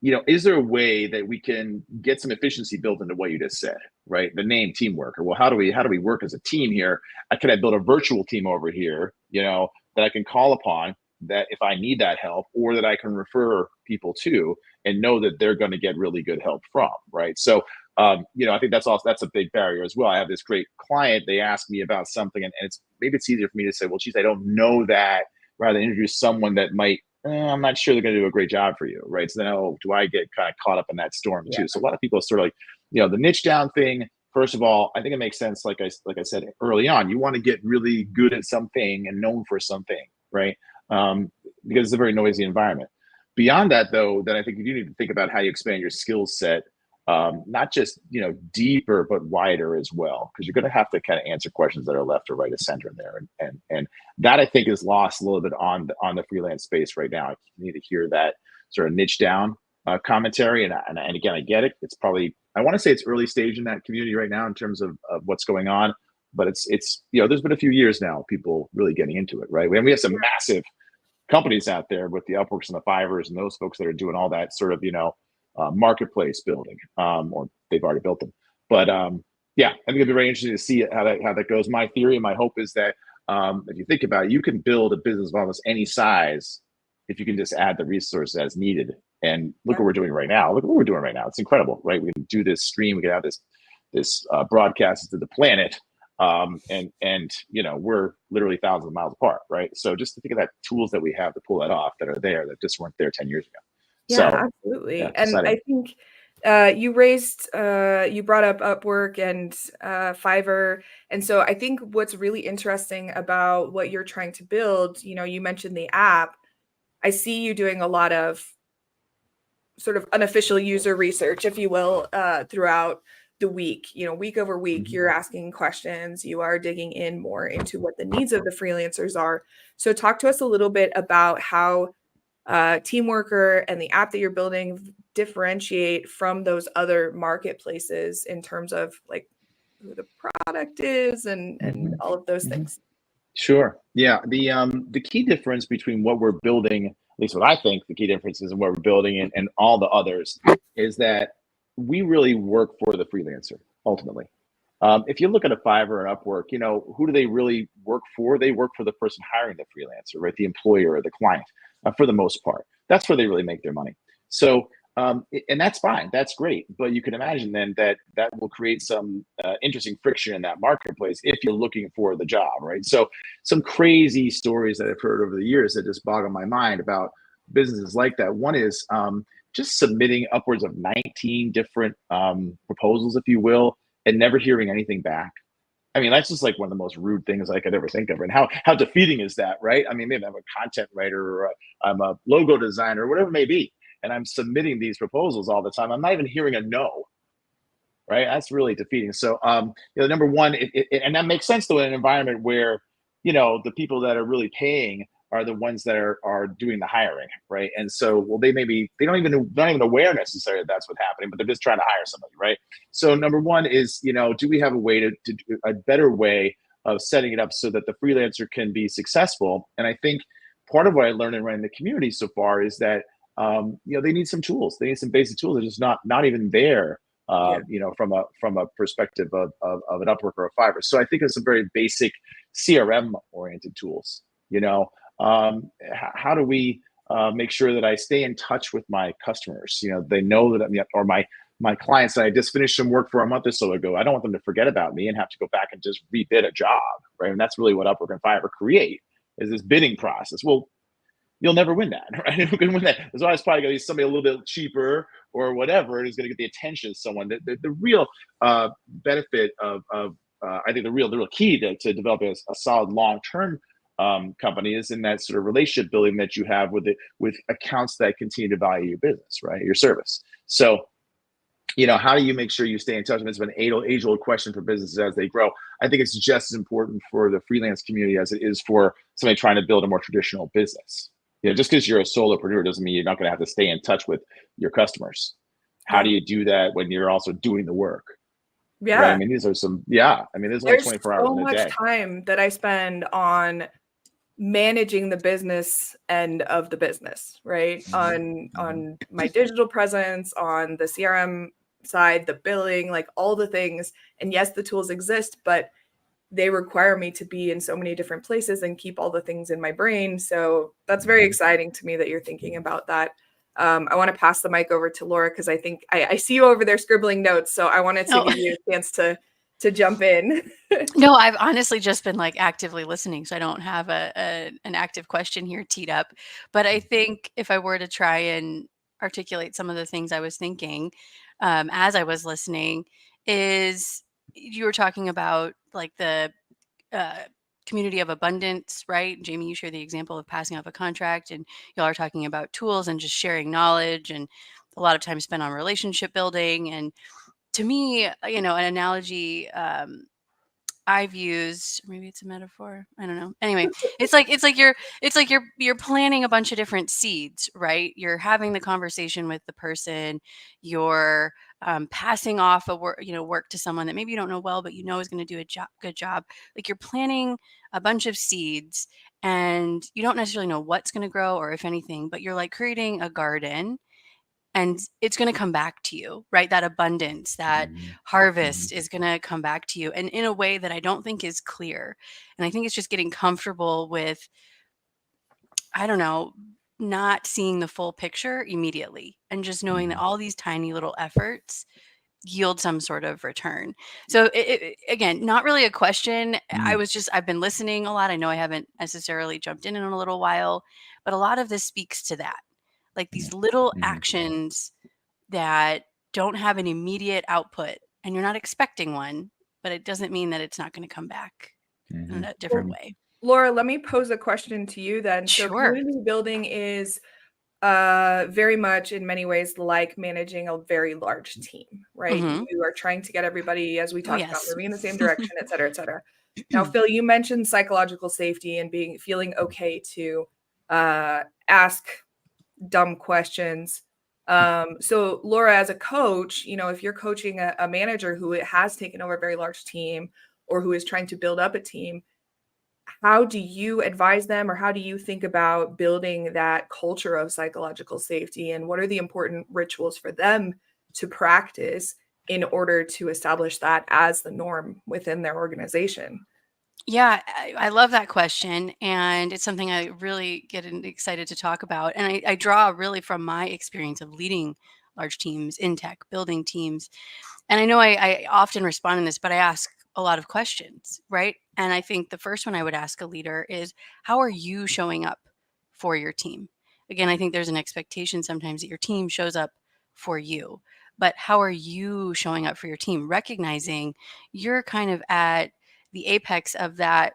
S3: there a way that we can get some efficiency built into what you just said, right? The name Teamwrkr. Well, how do we work as a team here? Can I build a virtual team over here, that I can call upon, that if I need that help, or that I can refer people to and know that they're going to get really good help from, right? So, I think that's a big barrier as well. I have this great client, they ask me about something, and maybe it's easier for me to say, well, geez, I don't know that, rather than introduce someone that might, I'm not sure they're going to do a great job for you, right? So then, do I get kind of caught up in that storm too? So a lot of people are sort of like, the niche down thing. First of all, I think it makes sense. Like I said early on, you want to get really good at something and known for something, right? Because it's a very noisy environment. Beyond that, though, then I think you do need to think about how you expand your skill set, not just deeper, but wider as well, because you're going to have to kind of answer questions that are left or right of center in there, and that I think is lost a little bit on the freelance space right now. You need to hear that sort of niche down commentary, and again, I get it. It's probably, I want to say it's early stage in that community right now in terms of what's going on, but it's there's been a few years now people really getting into it, right? We have some massive companies out there with the Upworks and the Fivers and those folks that are doing all that sort of marketplace building, or they've already built them. But I think it'd be very interesting to see how that goes. My theory and my hope is that if you think about it, you can build a business of almost any size if you can just add the resources as needed. And look what we're doing right now. Look what we're doing right now. It's incredible, right? We can do this stream. We can have this broadcast to the planet, and we're literally thousands of miles apart, right? So just to think of that tools that we have to pull that off, that are there, that just weren't there 10 years ago.
S1: Yeah,
S3: So,
S1: absolutely. And
S3: exciting.
S1: I think you brought up Upwork and Fiverr. And so I think what's really interesting about what you're trying to build, you mentioned the app. I see you doing a lot of sort of unofficial user research, if you will, throughout the week. Week over week, you're asking questions, you are digging in more into what the needs of the freelancers are. So talk to us a little bit about how Teamwrkr and the app that you're building differentiate from those other marketplaces in terms of like who the product is and all of those things.
S3: Sure. Yeah. The key difference between what we're building, at least what I think the key difference is in what we're building and all the others, is that we really work for the freelancer ultimately. If you look at a Fiverr and Upwork, who do they really work for? They work for the person hiring the freelancer, right? The employer or the client, for the most part. That's where they really make their money. So, and that's fine. That's great. But you can imagine then that will create some interesting friction in that marketplace if you're looking for the job, right? So some crazy stories that I've heard over the years that just boggle my mind about businesses like that. One is just submitting upwards of 19 different proposals, if you will, and never hearing anything back. I mean, that's just like one of the most rude things I could ever think of. And how defeating is that, right? I mean, maybe I'm a content writer or I'm a logo designer or whatever it may be. and I'm submitting these proposals all the time, I'm not even hearing a no, right? That's really defeating. So, number one, and that makes sense though in an environment where, the people that are really paying are the ones that are doing the hiring, right? And so, well, they don't even aware necessarily that that's what's happening, but they're just trying to hire somebody, right? So, number one is, do we have a way to do a better way of setting it up so that the freelancer can be successful? And I think part of what I learned in running the community so far is that they need some tools. They need some basic tools. They're just not even there
S1: Yeah.
S3: from a perspective of an Upwork or a Fiverr. So I think it's some very basic CRM oriented tools. How do we make sure that I stay in touch with my customers? They know that or my clients that I just finished some work for a month or so ago. I don't want them to forget about me and have to go back and just rebid a job, right? And that's really what Upwork and Fiverr create, is this bidding process. Well, you'll never win that, right? Who can win that? There's always probably going to be somebody a little bit cheaper or whatever, and is going to get the attention of someone. The real benefit of I think the real key to developing a solid long-term company is in that sort of relationship building that you have with accounts that continue to value your business, right? Your service. So, how do you make sure you stay in touch? And it's been an age-old question for businesses as they grow. I think it's just as important for the freelance community as it is for somebody trying to build a more traditional business. Just because you're a solopreneur doesn't mean you're not going to have to stay in touch with your customers. How do you do that when you're also doing the work?
S1: Yeah.
S3: Right? I mean, there's only 24 hours
S1: so
S3: in a
S1: much
S3: day.
S1: time that I spend on managing the business end of the business, right? On my digital presence, on the CRM side, the billing, like all the things. And yes, the tools exist, but they require me to be in so many different places and keep all the things in my brain. So that's very exciting to me that you're thinking about that. I want to pass the mic over to Laura because I think I see you over there scribbling notes. So I wanted to give you a chance to jump in.
S2: No, I've honestly just been like actively listening, so I don't have an active question here teed up. But I think if I were to try and articulate some of the things I was thinking as I was listening, is you were talking about like the uh, community of abundance, right? Jamie, you share the example of passing off a contract, and y'all are talking about tools and just sharing knowledge, and a lot of time spent on relationship building. And to me, an analogy I've used, maybe it's a metaphor, I don't know. Anyway, you're planting a bunch of different seeds, right? You're having the conversation with the person, you're passing off work to someone that maybe you don't know well, but is going to do a good job. Like you're planting a bunch of seeds, and you don't necessarily know what's going to grow or if anything, but you're like creating a garden, and it's going to come back to you, right? That abundance, that harvest is going to come back to you, and in a way that I don't think is clear. And I think it's just getting comfortable with, I don't know, not seeing the full picture immediately, and just knowing that all these tiny little efforts yield some sort of return. So again, not really a question. I've been listening a lot. I know I haven't necessarily jumped in a little while, but a lot of this speaks to that. Like these little actions that don't have an immediate output, and you're not expecting one, but it doesn't mean that it's not going to come back in a different way.
S1: Laura, let me pose a question to you then. So
S2: Sure.
S1: community building is very much in many ways like managing a very large team, right? You are trying to get everybody, as we talked about, moving in the same direction, et cetera, et cetera. Now, Phil, you mentioned psychological safety and feeling okay to ask dumb questions. So Laura, as a coach, if you're coaching a manager who has taken over a very large team or who is trying to build up a team, how do you advise them, or how do you think about building that culture of psychological safety? And what are the important rituals for them to practice in order to establish that as the norm within their organization?
S2: Yeah, I love that question. And it's something I really get excited to talk about. And I draw really from my experience of leading large teams in tech, building teams. And I know I often respond in this, but I ask a lot of questions, right? And I think the first one I would ask a leader is, how are you showing up for your team? Again, I think there's an expectation sometimes that your team shows up for you, but how are you showing up for your team? Recognizing you're kind of at the apex of that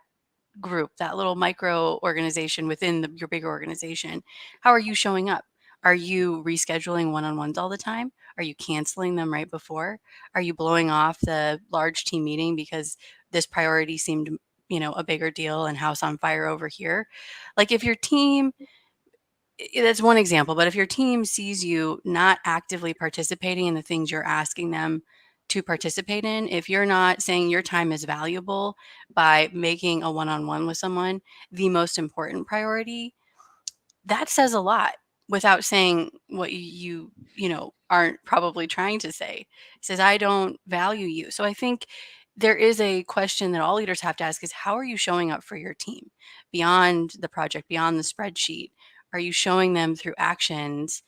S2: group, that little micro organization within your bigger organization. How are you showing up? Are you rescheduling one-on-ones all the time? Are you canceling them right before? Are you blowing off the large team meeting because this priority seemed, a bigger deal and house on fire over here? Like if your team, that's one example, but if your team sees you not actively participating in the things you're asking them to participate in, if you're not saying your time is valuable by making a one-on-one with someone the most important priority, that says a lot without saying what aren't probably trying to say. It says, I don't value you. So I think there is a question that all leaders have to ask is, how are you showing up for your team beyond the project, beyond the spreadsheet? Are you showing them through actions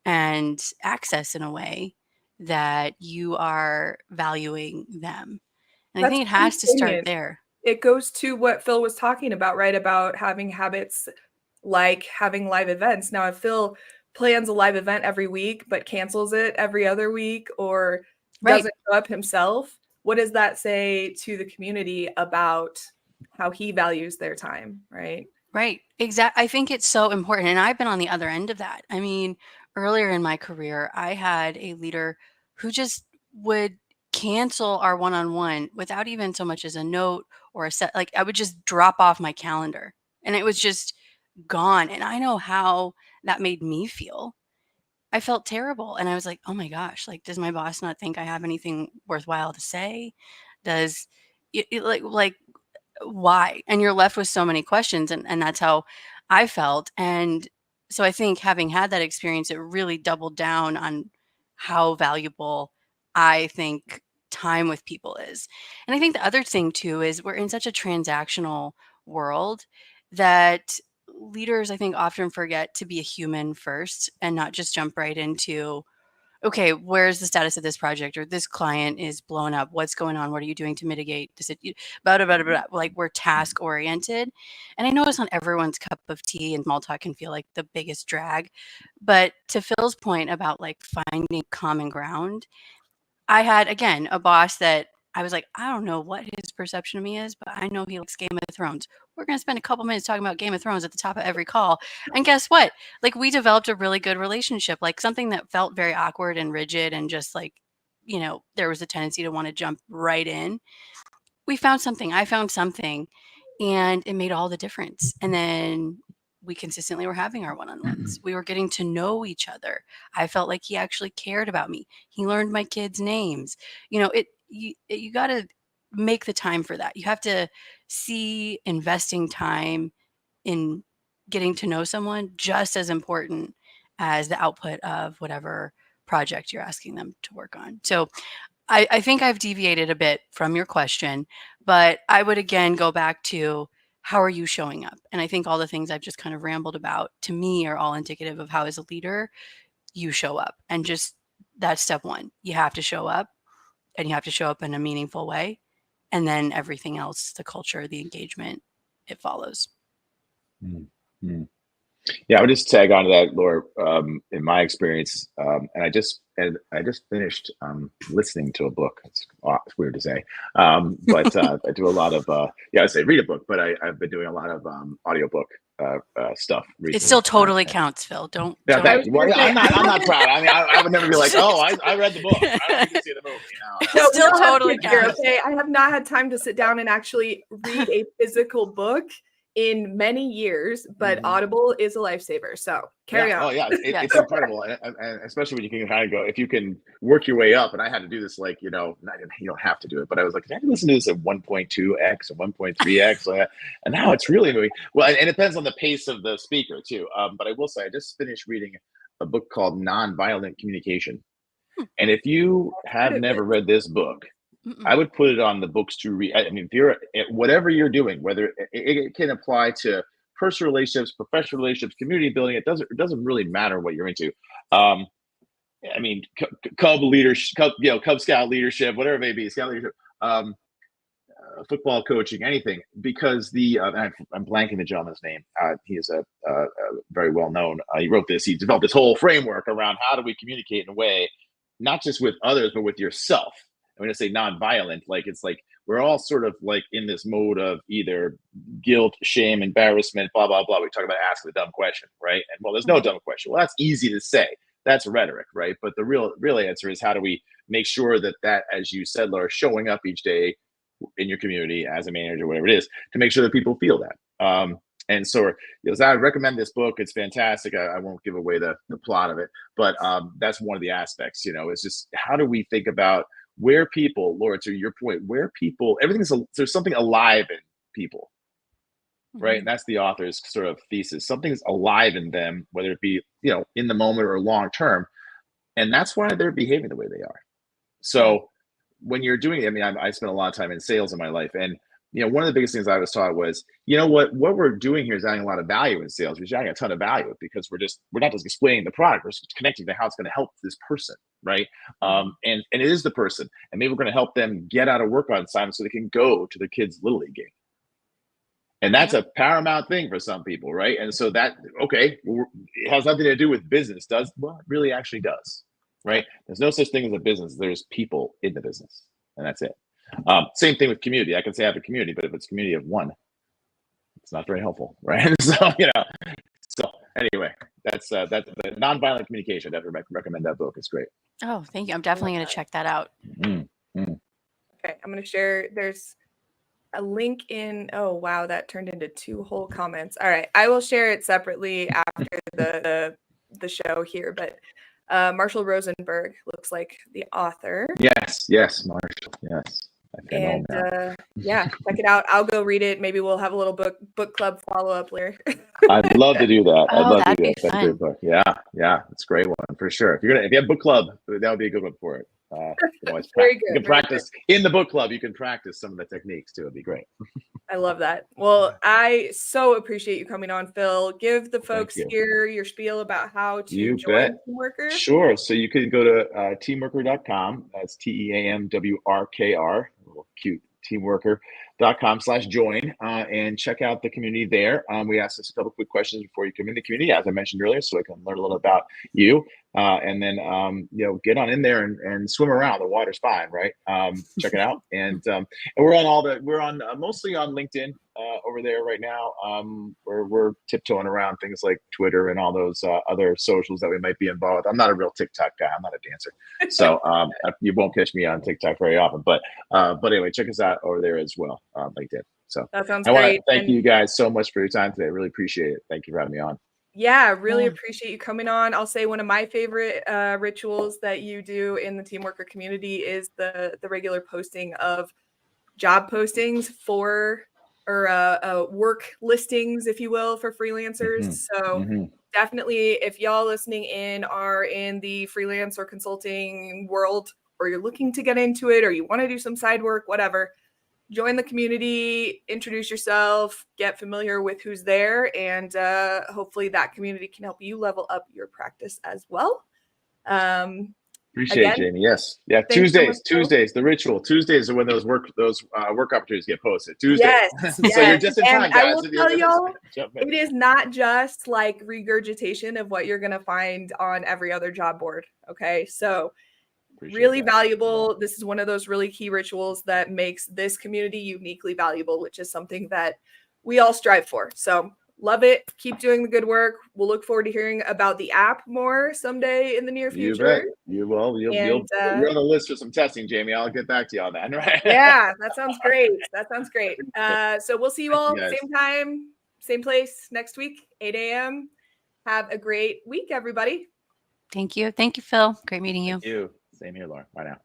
S2: and access in a way that you are valuing them? And I
S1: That's
S2: think it
S1: pretty
S2: has to start
S1: poignant.
S2: there.
S1: It goes to what Phil was talking about, right? About having habits like having live events. Now, if Phil plans a live event every week but cancels it every other week or
S2: Right.
S1: doesn't show up himself, what does that say to the community about how he values their time, right?
S2: Right. Exactly. I think it's so important. And I've been on the other end of that. I mean, earlier in my career, I had a leader who just would cancel our one-on-one without even so much as a note or a set. Like I would just drop off my calendar and it was just gone. And I know how that made me feel. I felt terrible. And I was like, oh my gosh, like, does my boss not think I have anything worthwhile to say? Does like why? And you're left with so many questions, and that's how I felt. And so I think having had that experience, it really doubled down on how valuable I think time with people is. And I think the other thing too is we're in such a transactional world that leaders, I think, often forget to be a human first and not just jump right into, okay, where's the status of this project, or this client is blown up. What's going on? What are you doing to mitigate this? Blah, blah, blah, blah. Like we're task oriented. And I know it's not everyone's cup of tea and small talk can feel like the biggest drag. But to Phil's point about like finding common ground, I had, again, a boss that I was like, I don't know what his perception of me is, but I know he likes Game of Thrones. We're going to spend a couple minutes talking about Game of Thrones at the top of every call. And guess what? Like we developed a really good relationship, like something that felt very awkward and rigid and just like, there was a tendency to want to jump right in. We found something. I found something and it made all the difference. And then we consistently were having our one-on-ones. We were getting to know each other. I felt like he actually cared about me. He learned my kids' names. You got to make the time for that. You have to see investing time in getting to know someone just as important as the output of whatever project you're asking them to work on. So I think I've deviated a bit from your question, but I would again go back to how are you showing up? And I think all the things I've just kind of rambled about to me are all indicative of how, as a leader, you show up. And just that's step one. You have to show up and you have to show up in a meaningful way. And then everything else, the culture, the engagement, it follows.
S3: Mm-hmm. Yeah, I would just tag on to that, Laura. In my experience, and I just finished listening to a book. It's weird to say, but I do a lot of I say read a book, but I've been doing a lot of audiobook stuff recently.
S2: It still totally counts, Phil. Don't.
S3: Yeah, thank you. Well, yeah, I'm not proud. I mean, I would never be like, oh, I read the book. I don't need to see the movie.
S2: No, still totally
S1: counts. Okay, I have not had time to sit down and actually read a physical book in many years, but Audible is a lifesaver. So carry on.
S3: Oh yeah, it's incredible, and especially when you can kind of go, if you can work your way up. And I had to do this, like, you don't have to do it, but I was like, I can listen to this at 1.2x or 1.3x, and now it's really moving. Well, and it depends on the pace of the speaker too. But I will say, I just finished reading a book called Nonviolent Communication, and if you have never read this book, I would put it on the books to read. I mean, if you're whatever you're doing, whether it can apply to personal relationships, professional relationships, community building, it doesn't really matter what you're into. I mean, Cub leadership, Cub Scout leadership, whatever it may be, Scout leadership, football coaching, anything. Because I'm blanking the gentleman's name. He is a very well known. He wrote this. He developed this whole framework around how do we communicate in a way, not just with others, but with yourself. I'm going to say nonviolent, like it's like we're all sort of like in this mode of either guilt, shame, embarrassment, blah, blah, blah. We talk about asking the dumb question, right? And well, there's no dumb question. Well, that's easy to say. That's rhetoric, right? But the real answer is, how do we make sure that, as you said, Laura, showing up each day in your community as a manager, whatever it is, to make sure that people feel that. And so, I recommend this book. It's fantastic. I won't give away the plot of it, but that's one of the aspects. It's just, how do we think about where people, Laura, to your point, where people, there's something alive in people, right? And that's the author's sort of thesis. Something's alive in them, whether it be, in the moment or long term. And that's why they're behaving the way they are. So when you're doing it, I spent a lot of time in sales in my life. And, one of the biggest things I was taught was, what we're doing here is adding a lot of value in sales. We're adding a ton of value because we're not just explaining the product, we're just connecting to how it's going to help this person, right? And it is the person. And maybe we're going to help them get out of work on time so they can go to their kids' Little League game. And that's a paramount thing for some people, right? And so that, it has nothing to do with business, does? Well, it really actually does, right? There's no such thing as a business. There's people in the business, and that's it. Same thing with community. I can say I have a community, but if it's a community of one, it's not very helpful, right? So, so anyway, that's the nonviolent communication. I'd recommend that book. It's great.
S2: Oh, thank you. I'm definitely going to check that out.
S1: Okay, I'm going to share. There's a link in. Oh, wow, that turned into 2 whole comments. All right, I will share it separately after the show here, but Marshall Rosenberg looks like the author.
S3: Yes, Marshall. Yes.
S1: And check it out. I'll go read it. Maybe we'll have a little book club follow up later.
S3: I'd love to do that. I'd love to do that.
S2: That's
S3: a great book. Yeah, it's a great one for sure. If you have book club, that would be a good one for it.
S1: Very good.
S3: You can practice in the book club. You can practice some of the techniques too. It'd be great.
S1: I love that. Well, I so appreciate you coming on, Phil. Give the folks here your spiel about how to join Teamwrkr.
S3: Sure. So you can go to teamwrkr.com. That's TEAMWRKR. A little cute. Teamwrkr.com/join and check out the community there. We asked us a couple quick questions before you come in the community, as I mentioned earlier, so I can learn a little about you. And then, get on in there and swim around. The water's fine, right? Check it out. And we're on mostly on LinkedIn over there right now. We're tiptoeing around things like Twitter and all those other socials that we might be involved with. I'm not a real TikTok guy. I'm not a dancer. So you won't catch me on TikTok very often, but anyway, check us out over there as well, LinkedIn. So
S1: that sounds
S3: great. I want to thank you guys so much for your time today. I really appreciate it. Thank you for having me on.
S1: Yeah, really appreciate you coming on. I'll say one of my favorite rituals that you do in the Teamwrkr community is the regular posting of job postings for work listings, if you will, for freelancers. So definitely, if y'all listening in are in the freelance or consulting world, or you're looking to get into it, or you want to do some side work, whatever, join the community, introduce yourself, get familiar with who's there, and hopefully that community can help you level up your practice as well.
S3: Appreciate it, Jamie. Yes. Yeah. Tuesdays, the ritual. Tuesdays are when those work opportunities get posted. Tuesdays.
S1: Yes.
S3: So you're just in time, guys.
S1: I will tell y'all, it is not just like regurgitation of what you're going to find on every other job board. Okay. So really valuable. This is one of those really key rituals that makes this community uniquely valuable, which is something that we all strive for. So love it. Keep doing the good work. We'll look forward to hearing about the app more someday in the near future.
S3: You bet. You will. You're on the list for some testing, Jamie. I'll get back to you on that. Right?
S1: Yeah, that sounds great. So we'll see you all same time, same place next week, 8 a.m. Have a great week, everybody.
S2: Thank you. Thank you, Phil. Great meeting you.
S3: Thank you. Same here, Laura. Bye now.